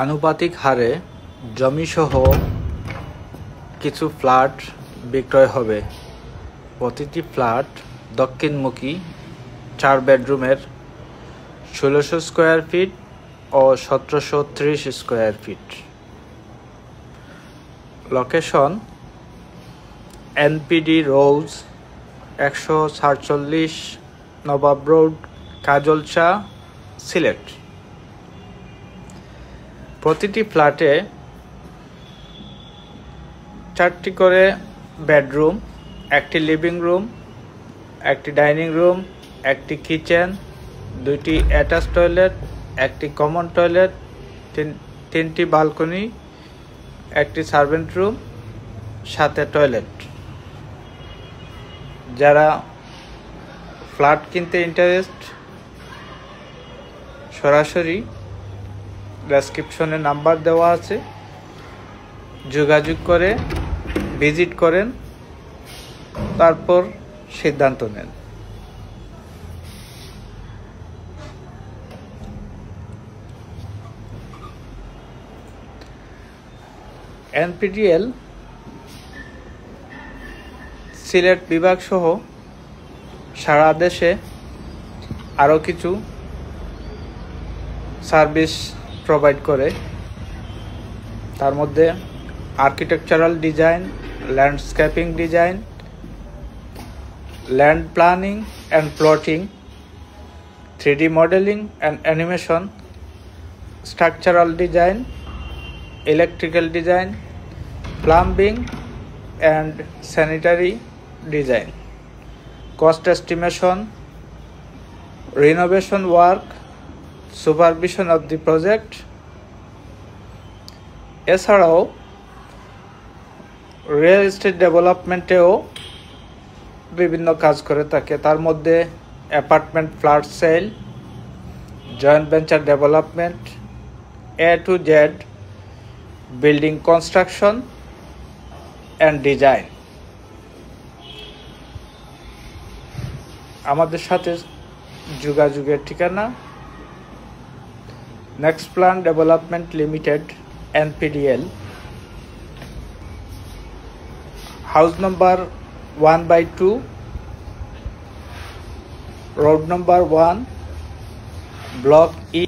আনুপাতিক হারে জমিসহ কিছু ফ্ল্যাট বিক্রয় হবে। প্রতিটি ফ্ল্যাট দক্ষিণমুখী, 4 বেডরুমের, 1600 স্কোয়ার ফিট ও 1730 স্কোয়ার ফিট। লোকেশন: এনপিডি রোজ, 147 নবাব রোড, কাজলশাহ, সিলেট। প্রতিটি ফ্ল্যাটে 4টি করে বেডরুম, 1টি লিভিং রুম, 1টি ডাইনিং রুম, 1টি কিচেন, 2টি অ্যাটাচ টয়লেট, 1টি কমন টয়লেট, 3টি বালকনি, 1টি সার্ভেন্ট রুম, সাথে টয়লেট। যারা ফ্ল্যাট কিনতে ইন্টারেস্ট, সরাসরি ডেসক্রিপশনে নাম্বার দেওয়া আছে, যোগাযোগ করে ভিজিট করেন, তারপর সিদ্ধান্ত নেন। এনপিডিএল সিলেট বিভাগ সহ সারা দেশে আরও কিছু সার্ভিস প্রোভাইড করে। তার মধ্যে architectural design, landscaping design, land planning and plotting, 3D modelling and animation, structural design, electrical design, plumbing and sanitary design, cost estimation, renovation work, supervision of the project. এছাড়াও রিয়েল এস্টেট ডেভেলপমেন্টেও বিভিন্ন কাজ করে থাকে। তার মধ্যে apartment flat sale, joint venture development, A to Z building construction and design. আমাদের সাথে যোগাযোগের ঠিকানা: next plan development limited, NPDL, house number 1/2, road number 1, block E,